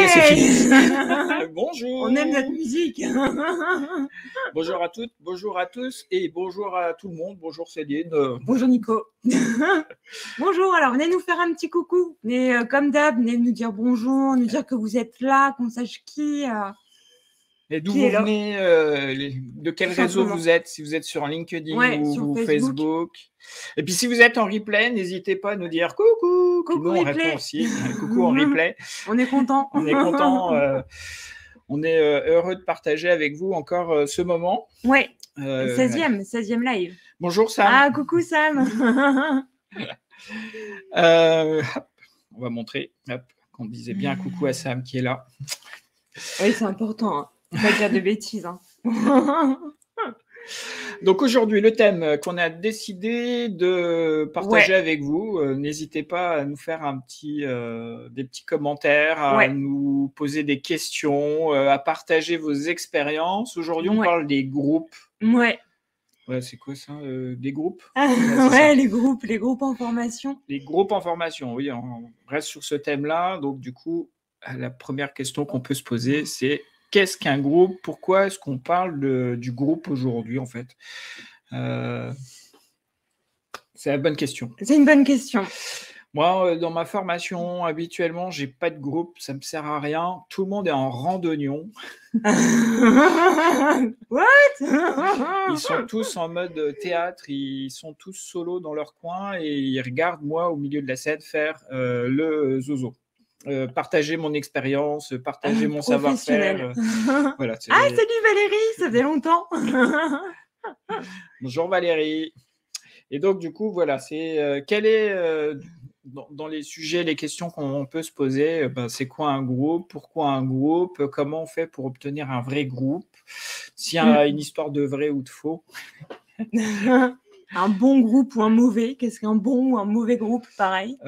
est, c'est fini. On Bonjour. aime notre musique. Bonjour à toutes, bonjour à tous et bonjour à tout le monde. Bonjour Céline. Bonjour Nico. Bonjour, alors venez nous faire un petit coucou. Venez, comme d'hab, venez nous dire bonjour, nous dire que vous êtes là, qu'on sache qui. Et d'où Qui vous est là venez, de quel Tout réseau simplement. vous êtes, si vous êtes sur LinkedIn Ouais, ou sur Facebook. Facebook. Et puis si vous êtes en replay, n'hésitez pas à nous dire coucou. Puis Coucou nous, on replay. répond aussi. Coucou en replay. On est content. On est content. On est heureux de partager avec vous encore ce moment. Ouais, Euh, 16e live. Bonjour Sam. Ah, coucou Sam. Hop, on va montrer hop, qu'on disait bien coucou à Sam qui est là. Oui, c'est important. Hein. Pas dire de bêtises. Hein. Donc aujourd'hui, le thème qu'on a décidé de partager avec vous, n'hésitez pas à nous faire des petits commentaires, à nous poser des questions, à partager vos expériences. Aujourd'hui, on parle des groupes. Ouais. Ouais, c'est quoi ça, des groupes? Ouais, les groupes en formation. Les groupes en formation, oui, on reste sur ce thème-là. Donc du coup, la première question qu'on peut se poser, c'est qu'est-ce qu'un groupe? Pourquoi est-ce qu'on parle du groupe aujourd'hui, en fait? C'est la bonne question. C'est une bonne question. Moi, dans ma formation, habituellement, j'ai pas de groupe, ça me sert à rien. Tout le monde est en randonnion. What? Ils sont tous en mode théâtre, ils sont tous solos dans leur coin et ils regardent moi au milieu de la scène faire le zozo. Partager mon expérience, partager mon savoir-faire. Voilà, ah, salut Valérie, ça faisait longtemps. Bonjour Valérie. Et donc, du coup, voilà, c'est quel est, dans les sujets, les questions qu'on peut se poser, c'est quoi un groupe? Pourquoi un groupe? Comment on fait pour obtenir un vrai groupe? S'il y a une histoire de vrai ou de faux? Un bon groupe ou un mauvais? Qu'est-ce qu'un bon ou un mauvais groupe, pareil?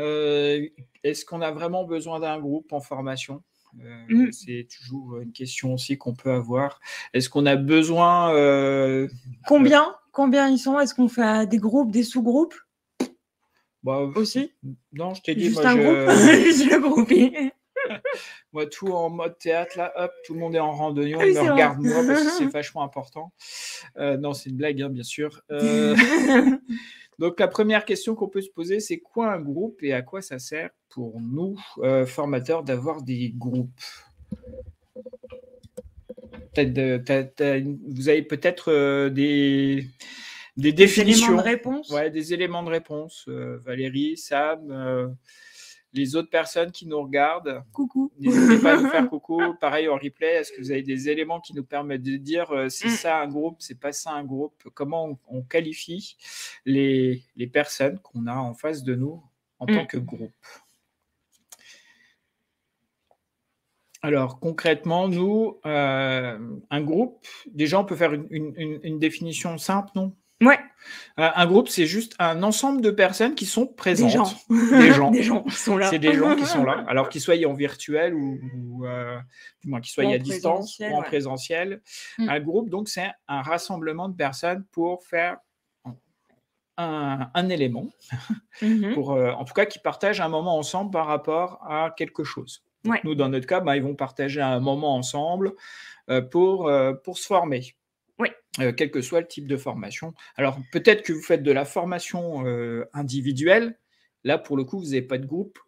Est-ce qu'on a vraiment besoin d'un groupe en formation? C'est toujours une question aussi qu'on peut avoir. Est-ce qu'on a besoin... Combien ils sont? Est-ce qu'on fait des groupes, des sous-groupes? Aussi? Non, je t'ai dit, juste moi, un groupe, juste le groupe. Moi, tout en mode théâtre, là, hop, tout le monde est en randonnion, Ah oui, me regarde moi parce que c'est vachement important. Non, c'est une blague, hein, bien sûr. Donc, la première question qu'on peut se poser, c'est quoi un groupe et à quoi ça sert pour nous, formateurs, d'avoir des groupes? Vous avez peut-être des définitions. Éléments de réponse. Ouais, des éléments de réponse. Valérie, Sam, les autres personnes qui nous regardent. Coucou. N'hésitez pas à nous faire coucou. Pareil en replay, est-ce que vous avez des éléments qui nous permettent de dire c'est ça un groupe, c'est pas ça un groupe? Comment on qualifie les personnes qu'on a en face de nous en tant que groupe? Alors concrètement, nous, un groupe, déjà on peut faire une définition simple, non? Ouais. Un groupe, c'est juste un ensemble de personnes qui sont présentes. Des gens. Des gens qui sont là. C'est des gens qui sont là, alors qu'ils soient en virtuel ou du moins qu'ils soient à distance ou en présentiel. Un groupe, donc, c'est un rassemblement de personnes pour faire un élément, pour, en tout cas, qui partagent un moment ensemble par rapport à quelque chose. Donc, nous, dans notre cas, ils vont partager un moment ensemble pour se former. Quel que soit le type de formation. Alors, peut-être que vous faites de la formation individuelle. Là, pour le coup, vous n'avez pas de groupe.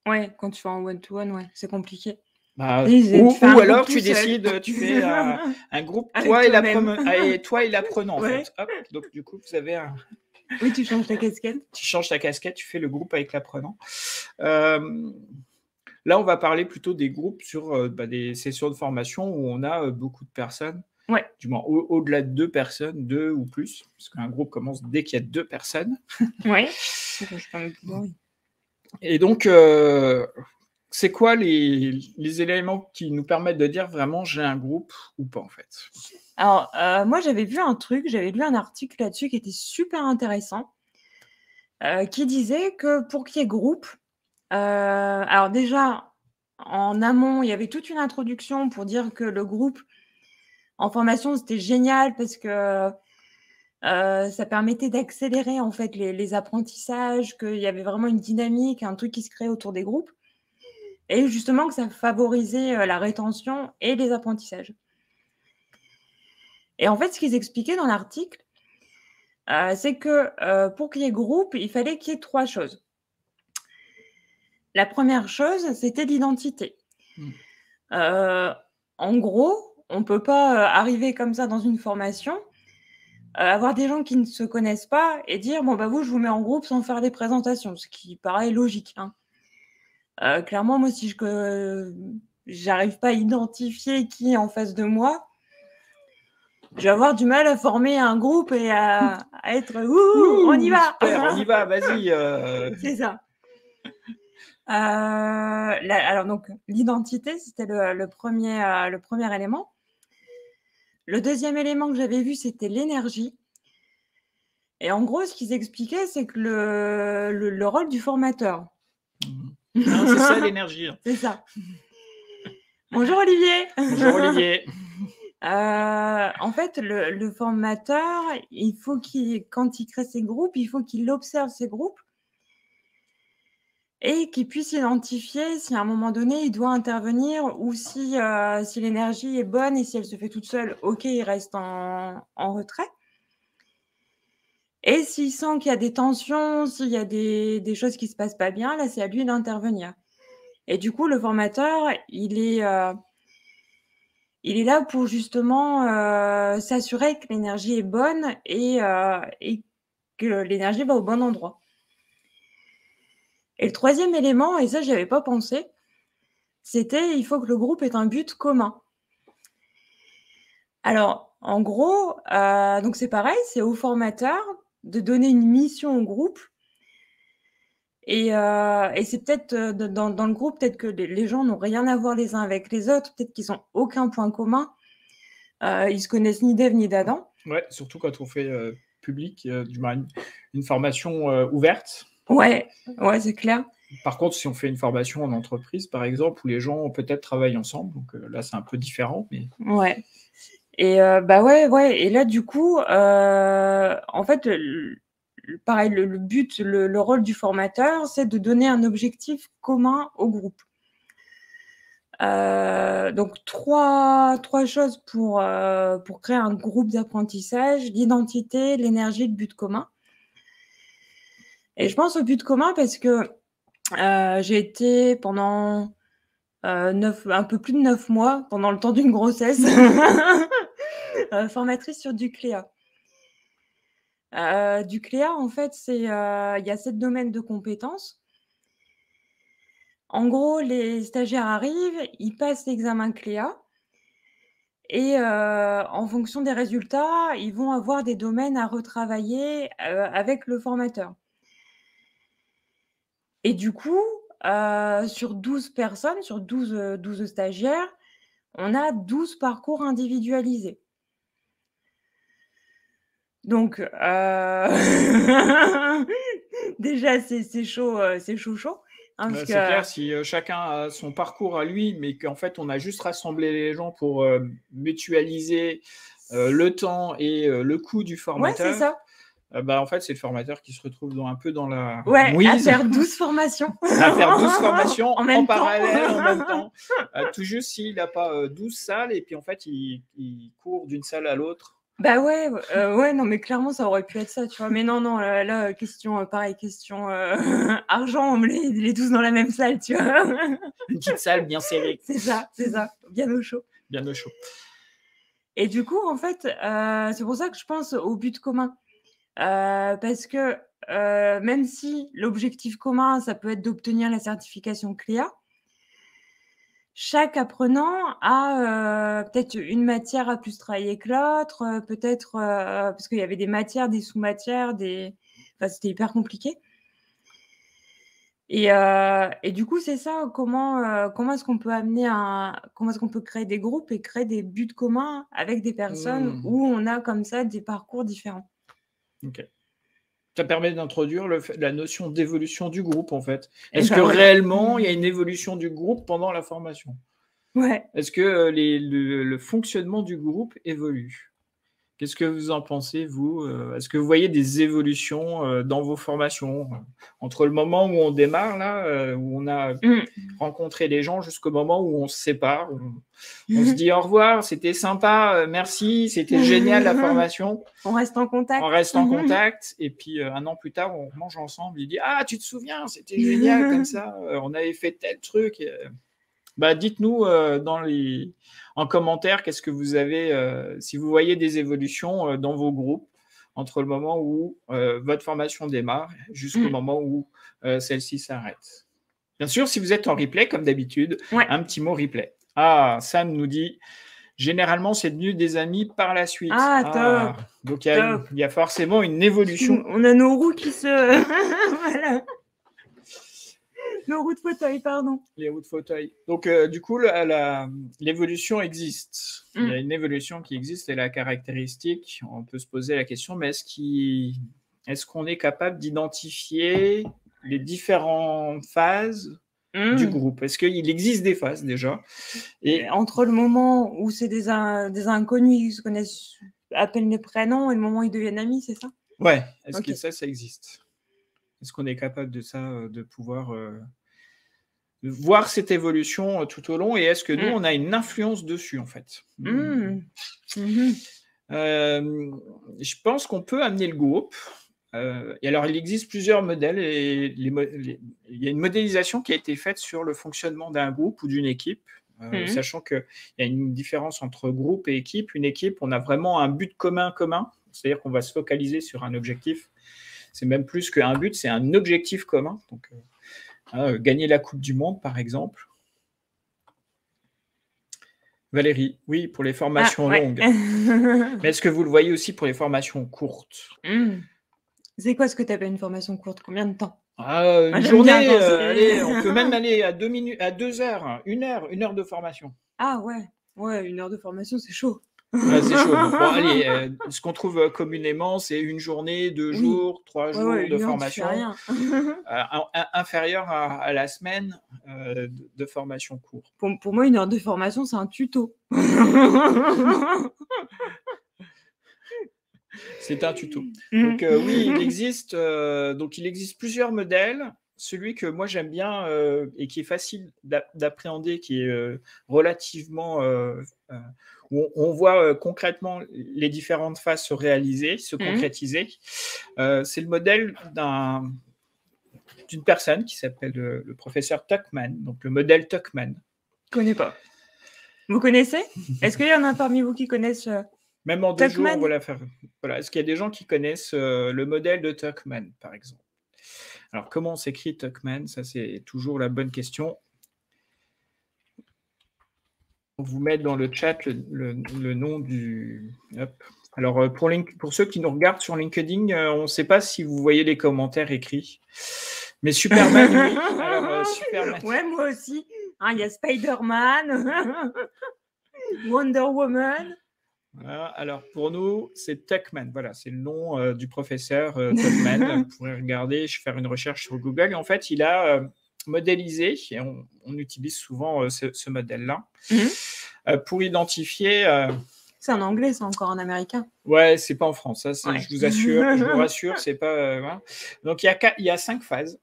Ouais, quand tu fais en one-to-one, c'est compliqué. Ou alors, tu décides, tu fais un groupe, toi et l'apprenant, en fait. Hop, donc, du coup, vous avez un... Oui, tu changes ta casquette. Tu changes ta casquette, tu fais le groupe avec l'apprenant. Là, on va parler plutôt des groupes sur des sessions de formation où on a beaucoup de personnes. Du moins, au-delà de 2 personnes, 2 ou plus, parce qu'un groupe commence dès qu'il y a 2 personnes. Et donc, c'est quoi les éléments qui nous permettent de dire vraiment j'ai un groupe ou pas, en fait? Alors, moi, j'avais lu un article là-dessus qui était super intéressant, qui disait que pour qu'il y ait groupe, alors déjà, en amont, il y avait toute une introduction pour dire que le groupe en formation, c'était génial parce que ça permettait d'accélérer en fait les apprentissages, qu'il y avait vraiment une dynamique, un truc qui se créait autour des groupes. et justement que ça favorisait la rétention et les apprentissages. Et en fait, ce qu'ils expliquaient dans l'article, c'est que pour qu'il y ait groupe, il fallait qu'il y ait 3 choses. La première chose, c'était l'identité. En gros, on ne peut pas arriver comme ça dans une formation, avoir des gens qui ne se connaissent pas et dire bon bah vous, je vous mets en groupe sans faire des présentations, ce qui paraît logique. Clairement, moi, si j'arrive pas à identifier qui est en face de moi, je vais avoir du mal à former un groupe et à être on y va. Super, on y va, vas-y. C'est ça. Alors donc l'identité, c'était le premier élément. Le deuxième élément que j'avais vu, c'était l'énergie. Et en gros, ce qu'ils expliquaient, c'est que le rôle du formateur. Non, c'est ça l'énergie. C'est ça. Bonjour Olivier. Bonjour Olivier. En fait, le formateur, il faut quand il crée ses groupes, il faut qu'il observe ses groupes et qu'il puisse identifier si à un moment donné, il doit intervenir ou si l'énergie est bonne et si elle se fait toute seule, ok, il reste en retrait. Et s'il sent qu'il y a des tensions, s'il y a des choses qui ne se passent pas bien, là, c'est à lui d'intervenir. Et du coup, le formateur, il est là pour justement s'assurer que l'énergie est bonne et que l'énergie va au bon endroit. Et le troisième élément, et ça, je n'y avais pas pensé, c'était il faut que le groupe ait un but commun. Alors, en gros, donc c'est pareil, c'est au formateur de donner une mission au groupe. Et c'est peut-être dans le groupe, peut-être que les gens n'ont rien à voir les uns avec les autres, peut-être qu'ils n'ont aucun point commun. Ils se connaissent ni d'Ève ni d'Adam. Ouais, surtout quand on fait public, une formation ouverte. Ouais, c'est clair. Par contre, si on fait une formation en entreprise, par exemple, où les gens peut-être travaillent ensemble, donc là, c'est un peu différent. Mais... Ouais. Et ouais. Et là, du coup, en fait, pareil, le but, le rôle du formateur, c'est de donner un objectif commun au groupe. Donc, trois choses pour créer un groupe d'apprentissage: l'identité, l'énergie, le but commun. Et je pense au but commun parce que j'ai été pendant un peu plus de 9 mois, pendant le temps d'une grossesse, formatrice sur du CLEA. Du CLEA, en fait, il y a 7 domaines de compétences. En gros, les stagiaires arrivent, ils passent l'examen CLEA et en fonction des résultats, ils vont avoir des domaines à retravailler avec le formateur. Et du coup, sur 12 personnes, sur 12 stagiaires, on a 12 parcours individualisés. Donc, déjà, c'est chaud, chaud. C'est clair, si chacun a son parcours à lui, mais qu'en fait, on a juste rassemblé les gens pour mutualiser le temps et le coût du formateur. Ouais, c'est ça. En fait, c'est le formateur qui se retrouve un peu dans la mouise. À faire 12 formations. À faire 12 formations en parallèle, en même temps. Tout juste s'il n'a pas 12 salles et puis en fait, il court d'une salle à l'autre. Bah ouais, non, mais clairement, ça aurait pu être ça, tu vois. Mais non, là, question argent, on met les 12 dans la même salle, tu vois. Une petite salle bien serrée. C'est ça, bien au chaud. Bien au chaud. Et du coup, en fait, c'est pour ça que je pense au but commun. Parce que même si l'objectif commun, ça peut être d'obtenir la certification CLEA, chaque apprenant a peut-être une matière à plus travailler que l'autre, peut-être parce qu'il y avait des matières, des sous-matières, c'était hyper compliqué. Et du coup, c'est ça, comment est-ce qu'on peut comment est-ce qu'on peut créer des groupes et créer des buts communs avec des personnes où on a comme ça des parcours différents. Ok. Ça permet d'introduire la notion d'évolution du groupe, en fait. Est-ce que réellement, il y a une évolution du groupe pendant la formation? Ouais. Est-ce que le fonctionnement du groupe évolue? Qu'est-ce que vous en pensez, vous? Est-ce que vous voyez des évolutions dans vos formations entre le moment où on démarre, là, où on a rencontré les gens, jusqu'au moment où on se sépare, où on se dit au revoir, c'était sympa, merci, c'était génial la formation. On reste en contact. On reste en contact, et puis un an plus tard, on mange ensemble. Il dit ah, tu te souviens, c'était génial comme ça, on avait fait tel truc. Dites-nous en commentaire qu'est-ce que vous avez, si vous voyez des évolutions dans vos groupes entre le moment où votre formation démarre jusqu'au moment où celle-ci s'arrête. Bien sûr, si vous êtes en replay, comme d'habitude, un petit mot replay. Ah, Sam nous dit généralement, c'est devenu des amis par la suite. Top. Donc, il y a forcément une évolution. On a nos roues qui se... voilà. Nos roues de fauteuil, pardon. Les roues de fauteuil. Donc, du coup, l'évolution existe. Il y a une évolution qui existe et la caractéristique, on peut se poser la question, mais est-ce qu'on est capable d'identifier les différentes phases du groupe? Est-ce qu'il existe des phases déjà? Et entre le moment où c'est des inconnus qui se connaissent à peine les prénoms et le moment où ils deviennent amis, c'est ça? Ouais, est-ce que ça existe? Est-ce qu'on est capable de ça, de pouvoir voir cette évolution tout au long, et est-ce que nous, on a une influence dessus, en fait? Je pense qu'on peut amener le groupe. Et alors, il existe plusieurs modèles, et il y a une modélisation qui a été faite sur le fonctionnement d'un groupe ou d'une équipe, sachant qu'il y a une différence entre groupe et équipe. Une équipe, on a vraiment un but commun, c'est-à-dire qu'on va se focaliser sur un objectif. C'est même plus qu'un but, c'est un objectif commun. Donc, gagner la Coupe du Monde, par exemple. Valérie, oui, pour les formations longues. Mais est-ce que vous le voyez aussi pour les formations courtes? C'est quoi ce que tu appelles une formation courte? Combien de temps? Une journée, allez, on peut même aller à 2 heures, 1 heure de formation. Ah ouais, 1 heure de formation, c'est chaud. C'est chaud. Bon, allez, ce qu'on trouve communément, c'est 1 journée, 2 jours, 3 jours de formation, inférieur à la semaine de formation courte. Pour moi, 1 heure de formation, c'est un tuto. C'est un tuto. Donc oui, il existe plusieurs modèles. Celui que moi j'aime bien et qui est facile d'appréhender, qui est relativement où on voit concrètement les différentes phases se réaliser, se concrétiser. C'est le modèle d'une personne qui s'appelle le professeur Tuckman, donc le modèle Tuckman. Je connais pas. Vous connaissez? Est-ce qu'il y en a parmi vous qui connaissent Même en 2 jours, on va la faire. Voilà. Est-ce qu'il y a des gens qui connaissent le modèle de Tuckman, par exemple? Alors, comment on s'écrit Tuckman? Ça, c'est toujours la bonne question. On vous met dans le chat le nom du... Hop. Alors, pour ceux qui nous regardent sur LinkedIn, on ne sait pas si vous voyez les commentaires écrits. Mais Superman, oui. Alors, Superman. Ouais, moi aussi. Il y a Spider-Man, Wonder Woman. Voilà. Alors, pour nous, c'est Tuckman. Voilà, c'est le nom du professeur Tuckman. Vous pourrez regarder, faire une recherche sur Google. Et en fait, il a modélisé, et on utilise souvent ce modèle-là, pour identifier... C'est en anglais, c'est encore en américain. Ouais, c'est pas en France. Ça, ouais. Je vous rassure, c'est pas... voilà. Donc, il y a 5 phases.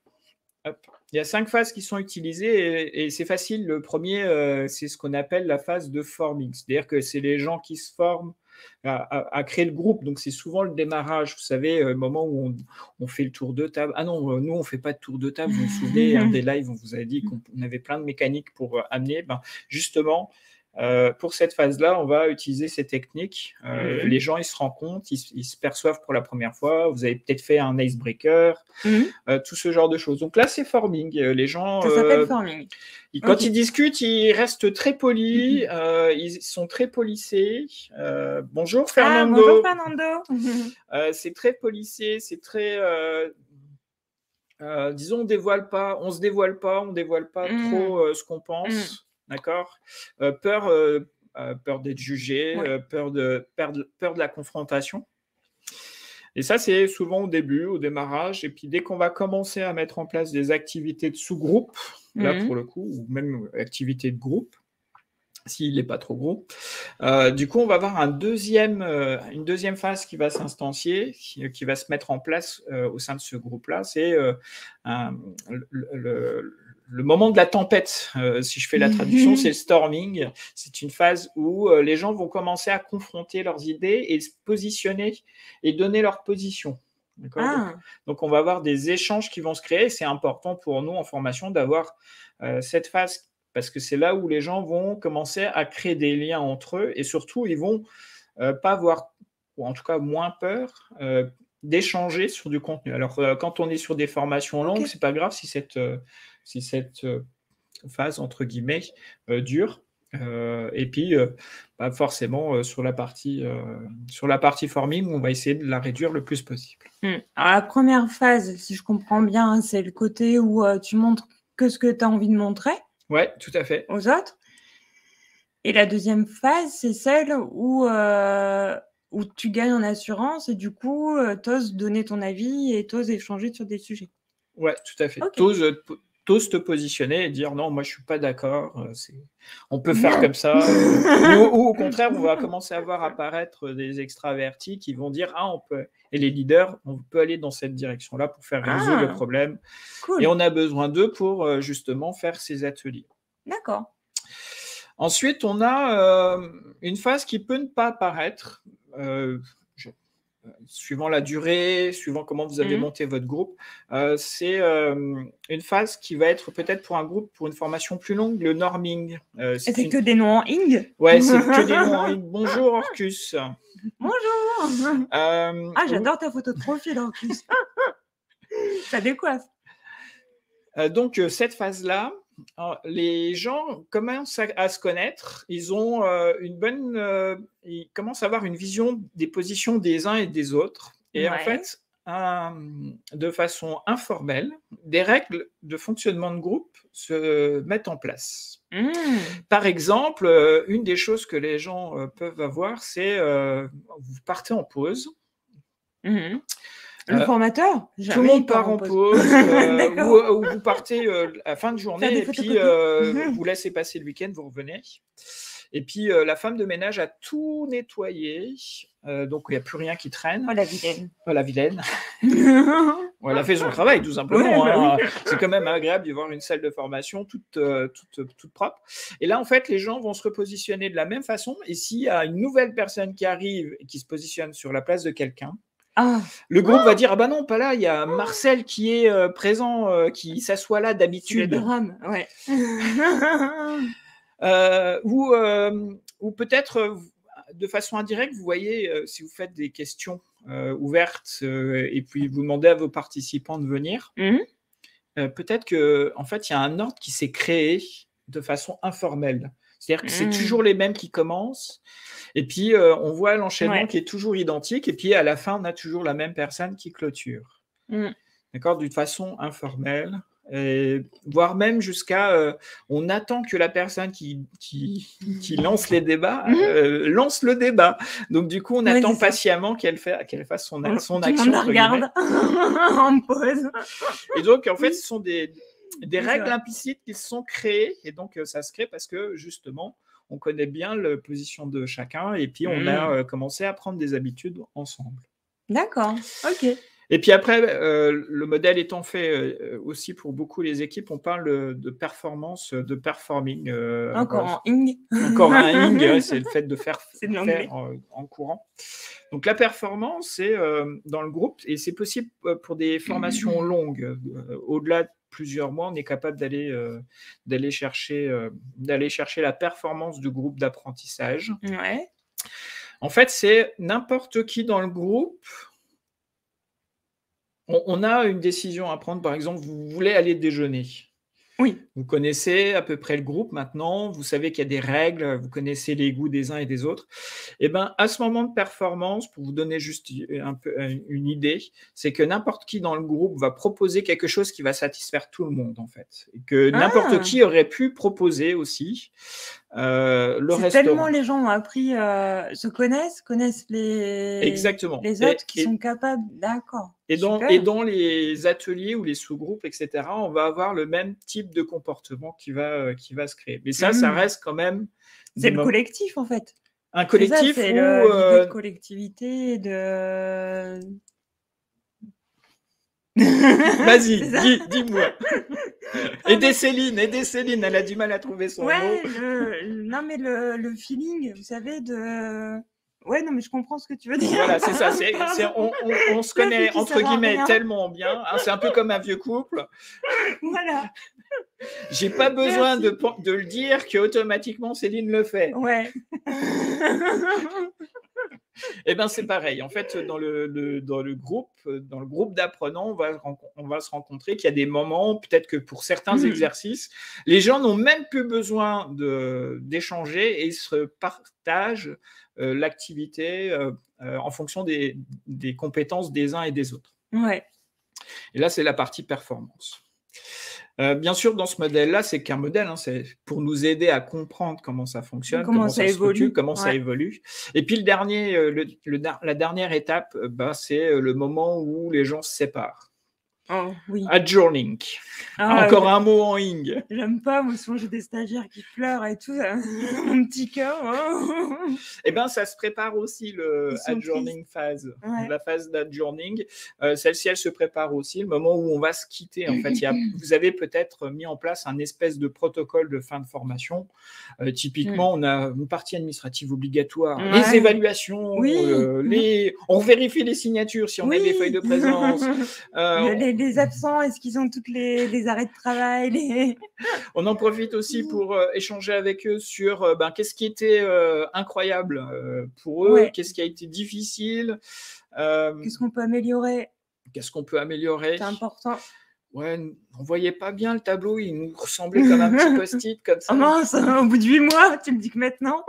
Hop. Il y a 5 phases qui sont utilisées, et c'est facile. Le premier, c'est ce qu'on appelle la phase de forming. C'est-à-dire que c'est les gens qui se forment à créer le groupe. Donc, c'est souvent le démarrage. Vous savez, le moment où on fait le tour de table. Ah non, nous, on ne fait pas de tour de table. Vous vous souvenez, des lives, on vous a dit qu'on avait plein de mécaniques pour amener. Justement, pour cette phase-là, on va utiliser ces techniques. Les gens, ils se rendent compte, ils se perçoivent pour la première fois. Vous avez peut-être fait un icebreaker, tout ce genre de choses. Donc là, c'est forming. Les gens, ça s'appelle forming. Quand ils discutent, ils restent très polis. Ils sont très polissés. Bonjour Fernando. Bonjour Fernando. C'est très polissé, c'est très... disons, on se dévoile pas trop ce qu'on pense. D'accord. Peur d'être jugé, peur de la confrontation. Et ça, c'est souvent au début, au démarrage. Et puis, dès qu'on va commencer à mettre en place des activités de sous-groupe, là, pour le coup, ou même activités de groupe, s'il n'est pas trop gros. Du coup, on va avoir une deuxième phase qui va s'instancier, qui va se mettre en place au sein de ce groupe-là. C'est le moment de la tempête, si je fais la traduction, c'est le storming. C'est une phase où les gens vont commencer à confronter leurs idées et se positionner et donner leur position. Donc, on va avoir des échanges qui vont se créer. C'est important pour nous en formation d'avoir cette phase parce que c'est là où les gens vont commencer à créer des liens entre eux et surtout, ils vont pas avoir, ou en tout cas moins peur, d'échanger sur du contenu. Alors, quand on est sur des formations longues, c'est pas grave si cette phase, entre guillemets, dure. Et puis, forcément, sur la partie forming, on va essayer de la réduire le plus possible. Alors, la première phase, si je comprends bien, c'est le côté où tu montres que ce que tu as envie de montrer. Oui, tout à fait. Aux autres. Et la deuxième phase, c'est celle où tu gagnes en assurance et du coup, tu oses donner ton avis et tu oses échanger sur des sujets. Oui, tout à fait. Tu oses te positionner et dire non, moi je ne suis pas d'accord, on peut faire comme ça. ou au contraire, on va commencer à voir apparaître des extravertis qui vont dire on peut, et les leaders, on peut aller dans cette direction-là pour faire résoudre le problème. Cool. Et on a besoin d'eux pour justement faire ces ateliers. D'accord. Ensuite, on a une phase qui peut ne pas apparaître. Suivant la durée, suivant comment vous avez monté votre groupe, c'est une phase qui va être peut-être pour un groupe, pour une formation plus longue, le norming. C'est que des noms en ing. Ouais, c'est que des noms en ing. Bonjour Orcus. Bonjour. J'adore ta photo de profil Orcus. Ça décoiffe. Donc cette phase-là, les gens commencent à se connaître, ils ont ils commencent à avoir une vision des positions des uns et des autres. Et en fait, de façon informelle, des règles de fonctionnement de groupe se mettent en place. Par exemple, une des choses que les gens peuvent avoir, c'est vous partez en pause. Le formateur, tout le monde part en pause, ou vous partez à la fin de journée et puis vous laissez passer le week-end, vous revenez. Et puis la femme de ménage a tout nettoyé, donc il n'y a plus rien qui traîne. Oh la vilaine. Oh la vilaine. Elle a fait son travail tout simplement. C'est quand même agréable de voir une salle de formation toute propre. Et là en fait les gens vont se repositionner de la même façon. Et s'il y a une nouvelle personne qui arrive et qui se positionne sur la place de quelqu'un, le groupe va dire pas là, il y a Marcel qui est présent, qui s'assoit là d'habitude. C'est le drame, ouais. Ou peut-être de façon indirecte, vous voyez, si vous faites des questions ouvertes et puis vous demandez à vos participants de venir, peut-être qu'en fait, il y a un ordre qui s'est créé de façon informelle. C'est-à-dire que c'est toujours les mêmes qui commencent. Et puis, on voit l'enchaînement qui est toujours identique. Et puis, à la fin, on a toujours la même personne qui clôture. D'accord ? D'une façon informelle. Voire même jusqu'à... on attend que la personne qui lance les débats lance le débat. Donc, du coup, on attend patiemment qu'elle fasse son action. On la regarde en pause. Et donc, en fait, ce sont des règles implicites qui se sont créées. Et donc, ça se crée parce que, justement, on connaît bien la position de chacun et puis on a commencé à prendre des habitudes ensemble. D'accord, ok. Et puis après, le modèle étant fait aussi pour beaucoup les équipes, on parle de performance, de performing. Encore un ing. Encore un ing, c'est le fait de faire en courant. Donc la performance, c'est dans le groupe et c'est possible pour des formations longues. Au-delà de plusieurs mois, on est capable d'aller chercher la performance du groupe d'apprentissage. Ouais. En fait, c'est n'importe qui dans le groupe. On a une décision à prendre. Par exemple, vous voulez aller déjeuner. Oui. Vous connaissez à peu près le groupe maintenant, vous savez qu'il y a des règles, vous connaissez les goûts des uns et des autres. Et bien, à ce moment de performance, pour vous donner juste un peu une idée, c'est que n'importe qui dans le groupe va proposer quelque chose qui va satisfaire tout le monde, en fait. Et que n'importe qui aurait pu proposer aussi le restaurant. Tellement les gens ont appris, se connaissent les autres qui sont capables. D'accord. Et dans les ateliers ou les sous-groupes, etc., on va avoir le même type de comportement qui va se créer. Mais ça reste quand même... C'est le collectif, en fait. Un collectif c'est l'idée de collectivité, de... Vas-y, dis-moi. Aidez Céline, elle a du mal à trouver son mot. Non, mais le feeling, vous savez, de... Ouais, non, mais je comprends ce que tu veux dire. Voilà, c'est ça. On se connaît, entre guillemets, tellement bien. Hein, c'est un peu comme un vieux couple. Voilà. J'ai pas besoin de le dire qu'automatiquement Céline le fait. Ouais. Eh bien, c'est pareil. En fait, dans le groupe d'apprenants, on va se rencontrer qu'il y a des moments, peut-être que pour certains exercices, les gens n'ont même plus besoin d'échanger et se partagent l'activité en fonction des compétences des uns et des autres. Ouais. Et là, c'est la partie performance. Bien sûr, dans ce modèle-là, c'est qu'un modèle, hein, c'est pour nous aider à comprendre comment ça fonctionne, comment ça évolue, comment ça évolue. Et puis la dernière étape, c'est le moment où les gens se séparent. Oh, oui. Adjourning. Encore un mot en ing. J'aime pas, moi souvent j'ai des stagiaires qui pleurent et tout, mon petit cœur. Oh. Eh bien, ça se prépare aussi le adjourning phase, la phase d'adjourning. Celle-ci, elle se prépare aussi, le moment où on va se quitter. En fait, vous avez peut-être mis en place un espèce de protocole de fin de formation. Typiquement, on a une partie administrative obligatoire, les évaluations, on vérifie les signatures si on a des feuilles de présence. Les absents, est-ce qu'ils ont toutes les arrêts de travail On en profite aussi pour échanger avec eux sur qu'est-ce qui était incroyable pour eux, qu'est-ce qui a été difficile. Qu'est-ce qu'on peut améliorer. C'est important. Ouais, on ne voyait pas bien le tableau, il nous ressemblait comme un petit post-it comme ça. Oh mince, au bout de 8 mois, tu me dis que maintenant.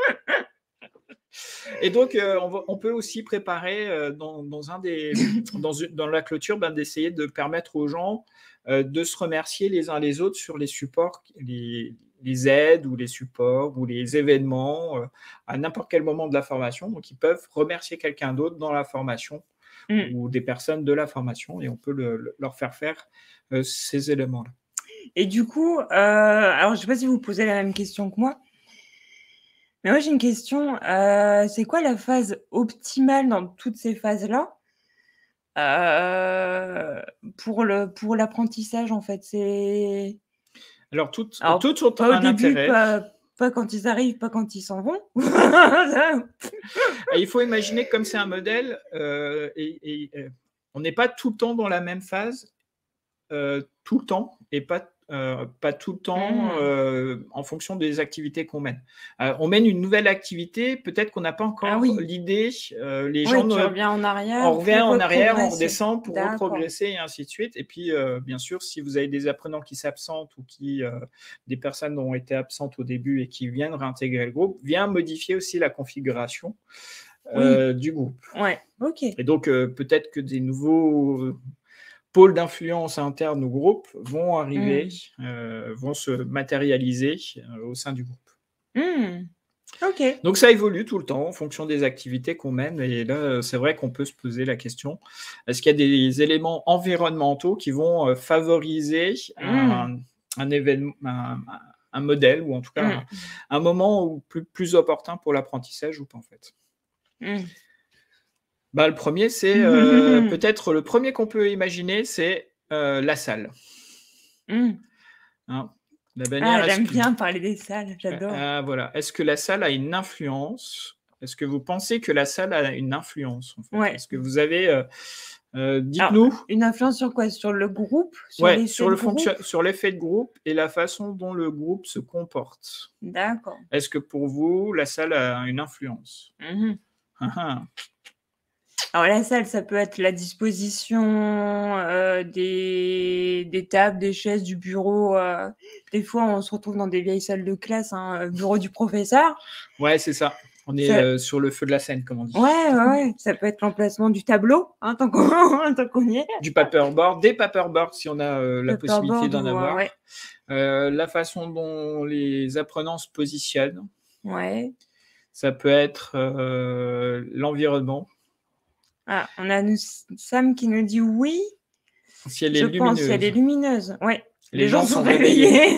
Et donc, on peut aussi préparer dans la clôture, d'essayer de permettre aux gens de se remercier les uns les autres sur les supports, les aides ou les supports ou les événements à n'importe quel moment de la formation. Donc, ils peuvent remercier quelqu'un d'autre dans la formation ou des personnes de la formation et on peut leur faire ces éléments-là. Et du coup, alors je ne sais pas si vous posez la même question que moi, mais moi j'ai une question. C'est quoi la phase optimale dans toutes ces phases-là pour l'apprentissage en fait? Alors, toutes ont un intérêt. Pas quand ils arrivent, pas quand ils s'en vont. Et il faut imaginer comme c'est un modèle, on n'est pas tout le temps dans la même phase, tout le temps, et pas tout le temps en fonction des activités qu'on mène. On mène une nouvelle activité, peut-être qu'on n'a pas encore l'idée. Les gens on revient en arrière, on redescend pour progresser et ainsi de suite. Et puis, bien sûr, si vous avez des apprenants qui s'absentent ou des personnes ont été absentes au début et qui viennent réintégrer le groupe, vient modifier aussi la configuration du groupe. Ouais, ok. Et donc, peut-être que des nouveaux pôles d'influence internes au groupe vont arriver, vont se matérialiser au sein du groupe. Ok. Donc ça évolue tout le temps en fonction des activités qu'on mène. Et là, c'est vrai qu'on peut se poser la question, est-ce qu'il y a des éléments environnementaux qui vont favoriser un événement, un modèle, ou en tout cas un moment plus opportun pour l'apprentissage ou pas en fait. Le premier, c'est peut-être le premier qu'on peut imaginer, c'est la salle. Hein, j'aime bien parler des salles, j'adore. Voilà. Est-ce que la salle a une influence? Est-ce que vous pensez que la salle a une influence en fait? Est-ce que vous avez... dites-nous. Alors, une influence sur quoi? Sur le groupe? Sur l'effet de groupe et la façon dont le groupe se comporte. D'accord. Est-ce que pour vous, la salle a une influence? Alors la salle, ça peut être la disposition des tables, des chaises, du bureau. Des fois, on se retrouve dans des vieilles salles de classe, bureau du professeur. Ouais, c'est ça. On est sur le feu de la scène, comme on dit. Ouais. Ça peut être l'emplacement du tableau, tant qu'on y est. Du paperboard, des paperboards si on a la possibilité d'en avoir. La façon dont les apprenants se positionnent. Ouais. Ça peut être l'environnement. On a Sam qui nous dit oui. Si elle est lumineuse. Si elle est lumineuse, ouais. Les gens sont réveillés.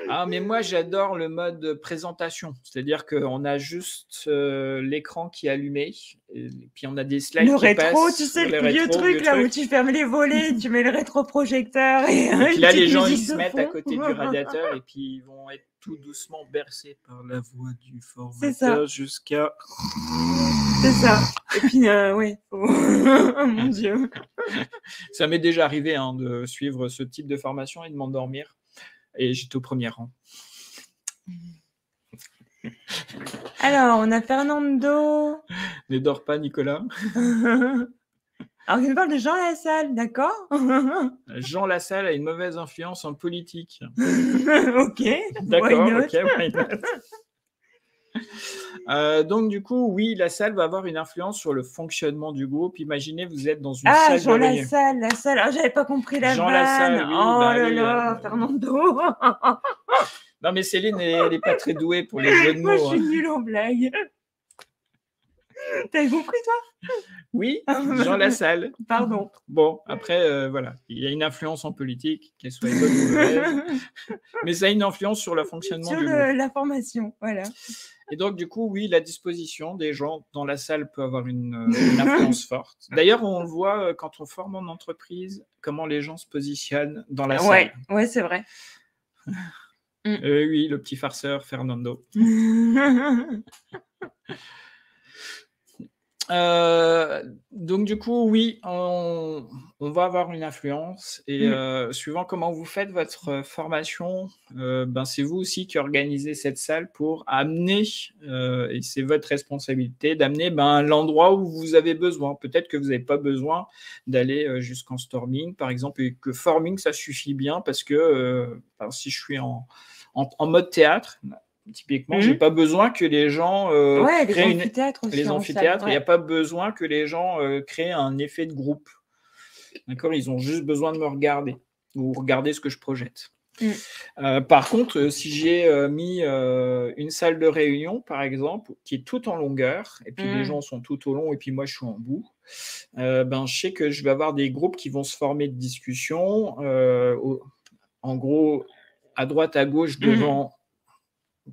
Ah, mais moi, j'adore le mode présentation. C'est-à-dire qu'on a juste l'écran qui est allumé, et puis on a des slides qui rétro, passent. tu sais, le vieux truc là où tu fermes les volets, tu mets le rétroprojecteur et puis là, les gens, ils se mettent à côté du radiateur et puis ils vont être tout doucement bercés par la voix du formateur jusqu'à... C'est ça. Et puis, oui. Mon Dieu. Ça m'est déjà arrivé de suivre ce type de formation et de m'endormir. Et j'étais au premier rang. Alors, on a Fernando. Ne dors pas, Nicolas. Alors, il me parle de Jean Lassalle, d'accord? Jean Lassalle a une mauvaise influence en politique. Ok. D'accord, ok. Donc, du coup, oui, Lassalle va avoir une influence sur le fonctionnement du groupe. Imaginez, vous êtes dans une salle Jean Lassalle. Ah, j'avais pas compris la Jean vanne. Lassalle, oui. Oh là là, Fernando. Non, mais Céline, elle n'est pas très douée pour les jeux de mots. Moi, je suis nulle en blague. T'avais compris, toi? Oui, Jean Lassalle. Pardon. Bon, après, voilà, il y a une influence en politique, qu'elle soit bonne ou mauvaise, mais ça a une influence sur le fonctionnement du groupe. Sur la formation, voilà. Et donc, du coup, oui, la disposition des gens dans la salle peut avoir une influence forte. D'ailleurs, on le voit quand on forme en entreprise, comment les gens se positionnent dans la salle. Ouais, c'est vrai. Oui, le petit farceur Fernando. Donc du coup, oui, on va avoir une influence et suivant comment vous faites votre formation, c'est vous aussi qui organisez cette salle pour amener, et c'est votre responsabilité d'amener l'endroit où vous avez besoin. Peut-être que vous n'avez pas besoin d'aller jusqu'en storming, par exemple, et que forming, ça suffit bien parce que si je suis en mode théâtre, typiquement, j'ai pas besoin que les gens créent les amphithéâtres. Il n'y a pas besoin que les gens créent un effet de groupe. D'accord, ils ont juste besoin de me regarder ou regarder ce que je projette. Par contre, si j'ai mis une salle de réunion, par exemple, qui est toute en longueur, et puis les gens sont tout au long, et puis moi je suis en bout, je sais que je vais avoir des groupes qui vont se former de discussion. En gros, à droite, à gauche, devant.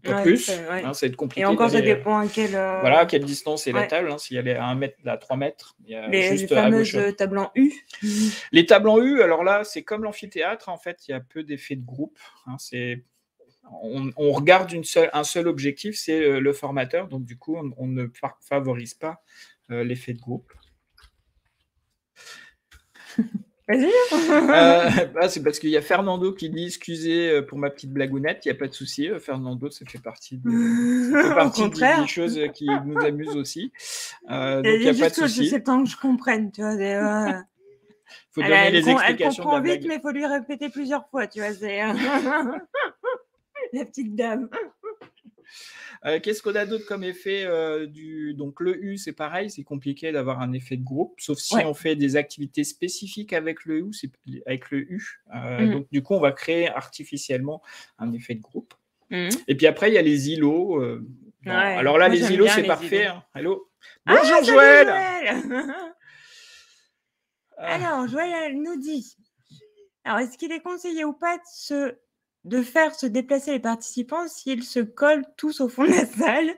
Pas plus, ça va être compliqué. Et encore, ça dépend à quelle... Voilà, à quelle distance est la table. Si elle est à 1 mètre, à 3 mètres, il y a les juste fameuses tables en U. Les tables en U, alors là, c'est comme l'amphithéâtre, en fait, il y a peu d'effets de groupe. On regarde un seul objectif, c'est le formateur. Donc, du coup, on ne favorise pas l'effet de groupe. Vas-y. C'est parce qu'il y a Fernando qui dit excusez pour ma petite blagounette, il n'y a pas de souci. Fernando, ça fait partie des choses qui nous amusent aussi. Donc il n'y a pas de souci. C'est le temps que je comprenne, tu vois. Il faut donner les explications. Elle comprend vite, mais il faut lui répéter plusieurs fois, tu vois. La petite dame. Qu'est-ce qu'on a d'autre comme effet donc le U, c'est pareil, c'est compliqué d'avoir un effet de groupe, sauf si on fait des activités spécifiques avec le U. Donc du coup, on va créer artificiellement un effet de groupe. Et puis après, il y a les îlots. Alors là, les îlots, c'est parfait. Allô. Bonjour Joël. Alors, Joël nous dit, alors est-ce qu'il est conseillé ou pas de faire se déplacer les participants s'ils se collent tous au fond de la salle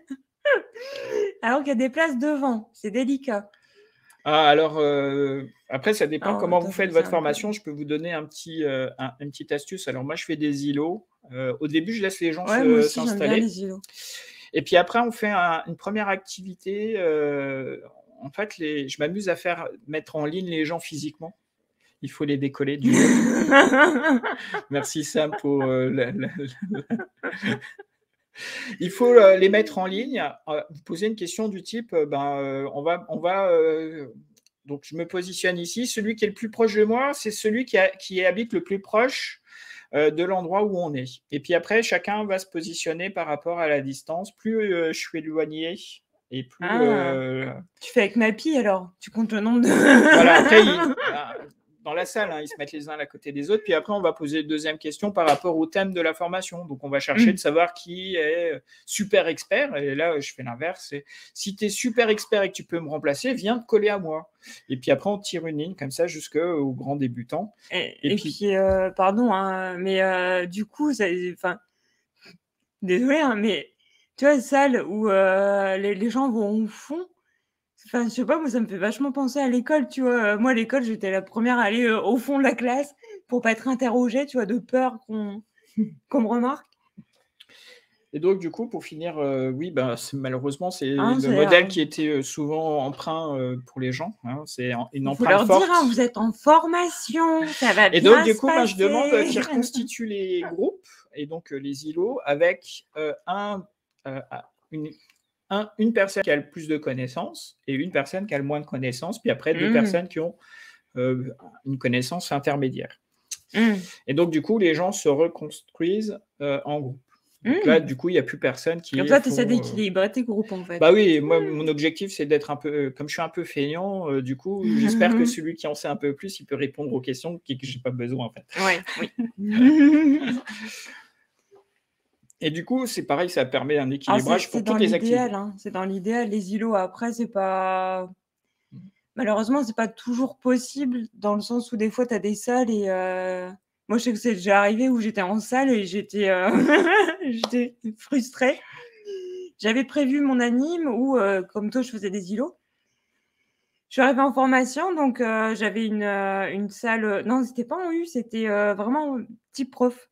alors qu'il y a des places devant? C'est délicat. Alors, après, ça dépend comment vous faites votre formation. Je peux vous donner une petite astuce. Alors, moi, je fais des îlots. Au début, je laisse les gens s'installer. Et puis après, on fait une première activité. En fait, je m'amuse à mettre en ligne les gens physiquement. Il faut les décoller du Merci Sam pour Il faut les mettre en ligne. Vous posez une question du type donc je me positionne ici. Celui qui est le plus proche de moi, c'est celui qui habite le plus proche de l'endroit où on est. Et puis après, chacun va se positionner par rapport à la distance. Plus je suis éloigné et plus... Tu fais avec Mappy alors? Tu comptes le nombre de... Voilà, après... dans la salle, hein, ils se mettent les uns à côté des autres. Puis après, on va poser une deuxième question par rapport au thème de la formation. Donc, on va chercher de savoir qui est super expert. Et là, je fais l'inverse. Si tu es super expert et que tu peux me remplacer, viens te coller à moi. Et puis après, on tire une ligne comme ça jusqu'au grand débutant. Et puis pardon, hein, mais du coup, désolé, hein, mais tu vois, salle où les gens vont au fond. Enfin, je sais pas, moi, ça me fait vachement penser à l'école, tu vois. Moi, à l'école, j'étais la première à aller au fond de la classe pour pas être interrogée, tu vois, de peur qu'on me remarque. Et donc, du coup, pour finir, oui, malheureusement, c'est le modèle qui était souvent emprunt pour les gens. Hein, c'est une empreinte forte. Il faut leur dire, hein, vous êtes en formation, ça va bien se passer. Et donc, du coup, je demande qu'ils reconstituent les groupes et donc les îlots avec une personne qui a le plus de connaissances et une personne qui a le moins de connaissances, puis après, deux personnes qui ont une connaissance intermédiaire. Et donc, du coup, les gens se reconstruisent en groupe. Donc là, du coup, il n'y a plus personne qui. Comme ça, tu essaies d'équilibrer tes groupes, en fait. Bah oui, moi, mon objectif, c'est d'être un peu. Comme je suis un peu feignant, du coup, j'espère que celui qui en sait un peu plus, il peut répondre aux questions que je n'ai pas besoin, en fait. Ouais, oui. Et du coup, c'est pareil, ça permet un équilibrage pour toutes les activités. Hein, c'est dans l'idéal. Les îlots, après, c'est pas. Malheureusement, c'est pas toujours possible, dans le sens où des fois, tu as des salles et. Moi, je sais que c'est déjà arrivé où j'étais en salle et j'étais frustrée. J'avais prévu mon anime où, comme toi, je faisais des îlots. Je suis arrivée en formation, donc j'avais une salle. Non, c'était pas en U, c'était vraiment type prof.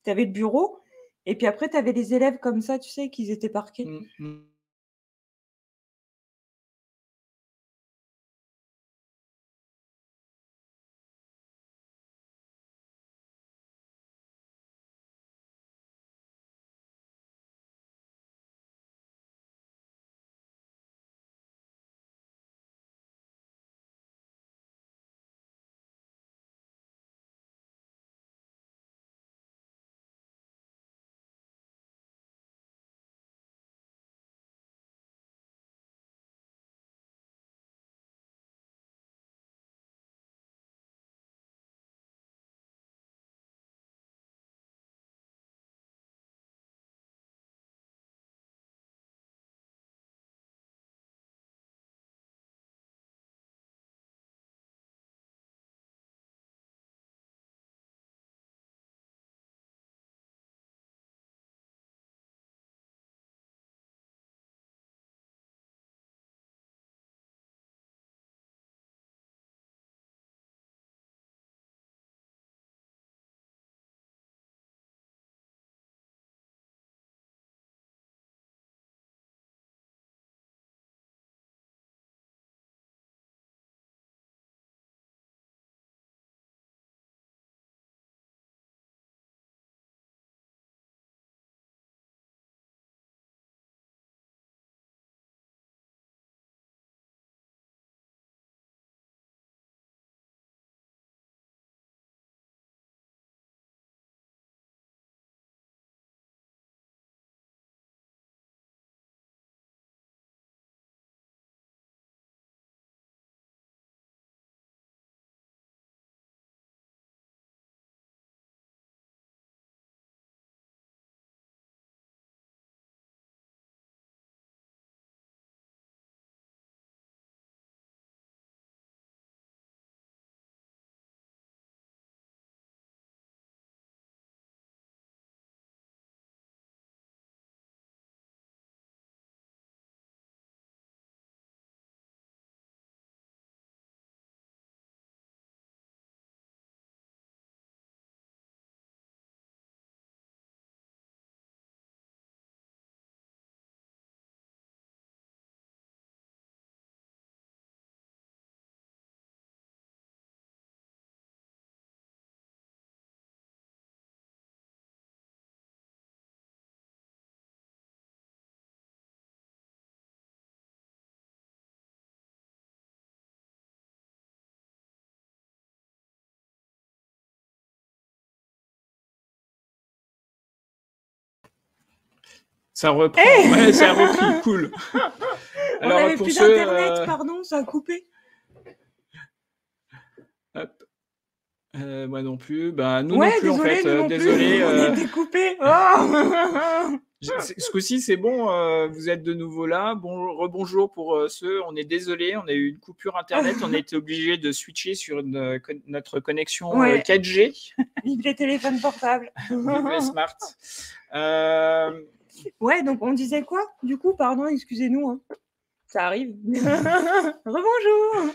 Tu avais le bureau et puis après, tu avais des élèves comme ça, tu sais, qu'ils étaient parqués. Ça reprend. Ouais, ça a repris, cool. Alors, on n'avait plus d'internet, pardon, ça a coupé. Hop. Moi non plus. Ben, nous non plus, en fait. Désolé. On est découpé. Oh ce coup-ci, c'est bon. Vous êtes de nouveau là. Bon, rebonjour pour ceux. On est désolé. On a eu une coupure Internet. On a été obligé de switcher sur notre connexion 4G. Vive les téléphones portables. Vive les smart. Ouais, donc on disait quoi? Du coup, pardon, excusez-nous. Hein. Ça arrive. Rebonjour.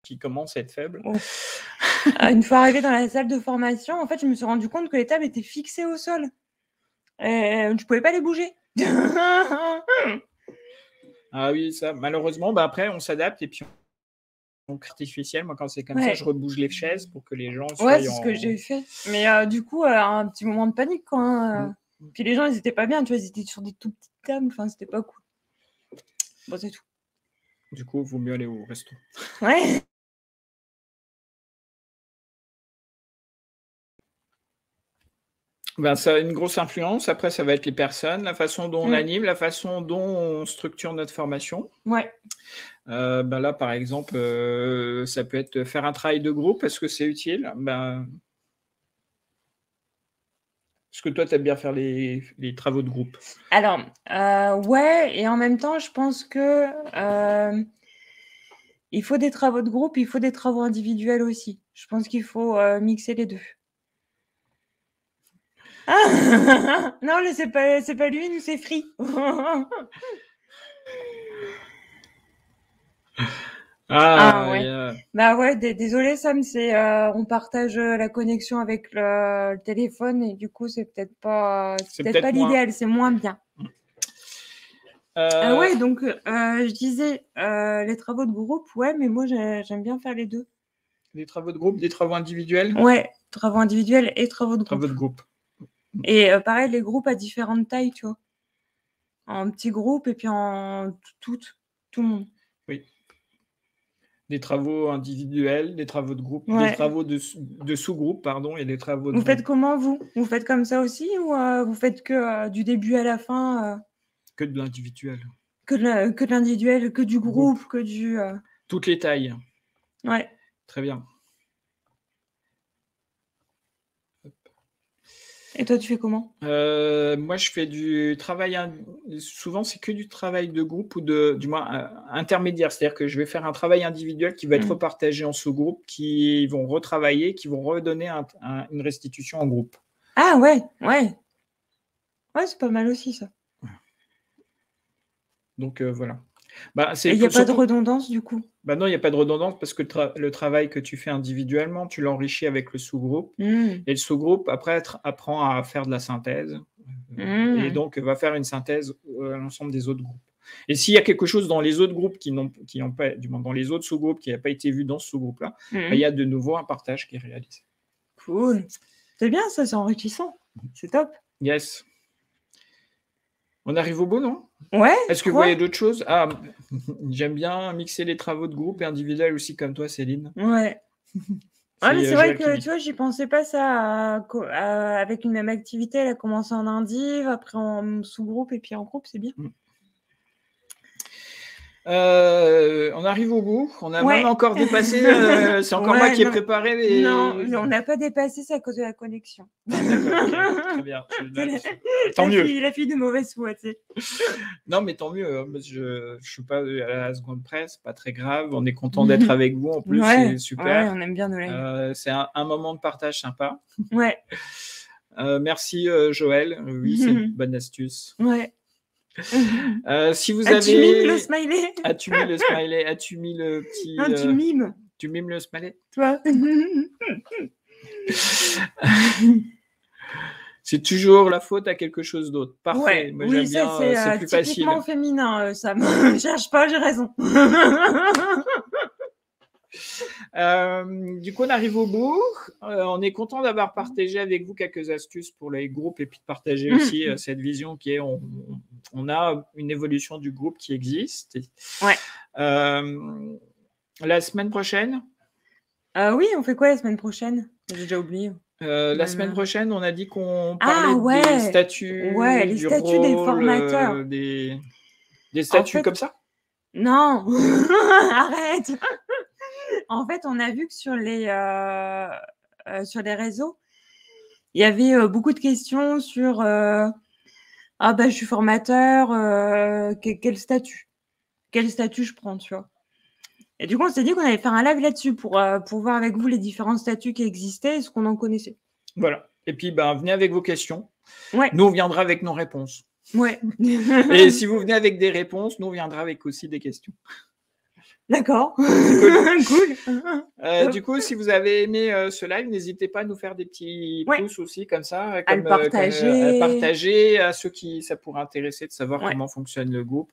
Qui commence à être faible. Une fois arrivée dans la salle de formation, en fait, je me suis rendu compte que les tables étaient fixées au sol. Et je pouvais pas les bouger. Ah oui, ça, malheureusement, bah après, on s'adapte et puis donc artificiel, moi quand c'est comme ça, je rebouge les chaises pour que les gens soient. Ouais, c'est ce que j'ai fait. Mais du coup, un petit moment de panique, quoi. Hein. Puis les gens, ils étaient pas bien, tu vois, ils étaient sur des tout petites tables, enfin, c'était pas cool. Bon, c'est tout. Du coup, il vaut mieux aller au resto. Ouais. Ben, ça a une grosse influence. Après, ça va être les personnes, la façon dont on anime, la façon dont on structure notre formation. Ouais. Ben là, par exemple, ça peut être faire un travail de groupe. Est-ce que c'est utile? Est-ce que toi, tu aimes bien faire les travaux de groupe? Alors, ouais, et en même temps, je pense que il faut des travaux de groupe, il faut des travaux individuels aussi. Je pense qu'il faut mixer les deux. Ah non, c'est pas lui, nous, c'est Free. Ouais. Bah ouais, désolé Sam, on partage la connexion avec le téléphone et du coup c'est peut-être pas l'idéal, c'est moins bien. Ouais, donc je disais les travaux de groupe, ouais, mais moi j'aime bien faire les deux. Des travaux de groupe, des travaux individuels? Ouais, travaux individuels et travaux de groupe. Travaux de groupe. Et pareil, les groupes à différentes tailles, tu vois. En petits groupes et puis en tout le monde. Oui. Des travaux individuels, des travaux de groupe, des travaux de sous-groupe, pardon, et des travaux de Vous faites comment, vous? Vous faites comme ça aussi ou vous faites que du début à la fin Que de l'individuel. Que de l'individuel, que du groupe, que du... Toutes les tailles. Ouais. Très bien. Et toi, tu fais comment? Moi, je fais du travail. Souvent, c'est que du travail de groupe ou du moins intermédiaire. C'est-à-dire que je vais faire un travail individuel qui va être repartagé en sous-groupes, qui vont retravailler, qui vont redonner une restitution en groupe. Ah ouais. Ouais, c'est pas mal aussi, ça. Donc, voilà. Il n'y a pas de redondance, du coup? Non, il n'y a pas de redondance parce que le travail que tu fais individuellement, tu l'enrichis avec le sous-groupe. Et le sous-groupe, après, apprend à faire de la synthèse. Et donc, va faire une synthèse à l'ensemble des autres groupes. Et s'il y a quelque chose dans les autres groupes qui n'ont pas, du moins dans les autres sous-groupes qui n'a pas été vu dans ce sous-groupe-là, il y a de nouveau un partage qui est réalisé. Cool. C'est bien, ça, c'est enrichissant. C'est top. Yes. On arrive au bout, non? Ouais. Est-ce que vous voyez d'autres choses? Ah, j'aime bien mixer les travaux de groupe et individuels aussi, comme toi, Céline. Ouais. Mais c'est vrai que, tu vois, j'y pensais pas ça avec une même activité. Elle a commencé en indiv, après en sous-groupe et puis en groupe, c'est bien. On arrive au bout. On a même encore dépassé. C'est encore moi qui ai préparé. Non, on n'a pas dépassé, c'est à cause de la connexion. Très bien. Tant mieux. La fille de mauvaise foi, tu sais. Non, mais tant mieux. Je ne suis pas à la seconde presse, pas très grave. On est content d'être avec vous. En plus, c'est super. Ouais, on aime bien nos lives. C'est un moment de partage sympa. Ouais. Merci, Joël. Oui, c'est une bonne astuce. Ouais. Si vous avez... As-tu mis le smiley? As-tu mis le smiley? As-tu mis le petit... Non, tu mimes. Tu mimes le smiley? Toi. C'est toujours la faute à quelque chose d'autre. Parfait. Ouais. Moi, j'aime bien, c'est plus facile. Typiquement féminin, ça me cherche pas, j'ai raison. Du coup, on arrive au bout. On est content d'avoir partagé avec vous quelques astuces pour les groupes et puis de partager aussi cette vision qui est on a une évolution du groupe qui existe. Ouais. La semaine prochaine, Oui, on fait quoi la semaine prochaine? J'ai déjà oublié. La semaine prochaine, on a dit qu'on parlait des statuts, les statuts des formateurs. Des statuts comme ça? Non, arrête. En fait, on a vu que sur les réseaux, il y avait beaucoup de questions sur ah bah je suis formateur, quel statut je prends, tu vois. Et du coup, on s'est dit qu'on allait faire un live là-dessus pour voir avec vous les différents statuts qui existaient et ce qu'on en connaissait. Voilà. Et puis, venez avec vos questions. Ouais. Nous, on viendra avec nos réponses. Ouais. Et si vous venez avec des réponses, nous, on viendra avec aussi des questions. D'accord. Cool. Du coup, si vous avez aimé ce live, n'hésitez pas à nous faire des petits pouces aussi, comme ça, à le partager. À partager à ceux qui ça pourrait intéresser de savoir comment fonctionne le groupe,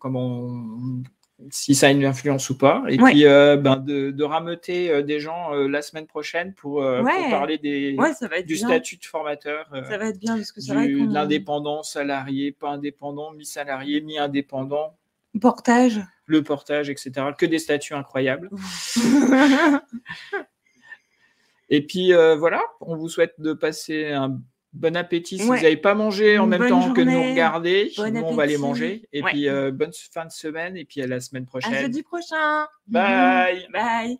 si ça a une influence ou pas, et puis de rameuter des gens la semaine prochaine pour parler du statut de formateur, ça va être bien parce que c'est vrai de l'indépendant, salarié, pas indépendant, mi-salarié, mi-indépendant, le portage, etc. Que des statuts incroyables. Et puis voilà, on vous souhaite de passer un bon appétit si vous n'avez pas mangé en même temps que de nous regarder. Nous, on va aller manger. Et puis bonne fin de semaine et puis à la semaine prochaine. À jeudi prochain. Bye. Bye.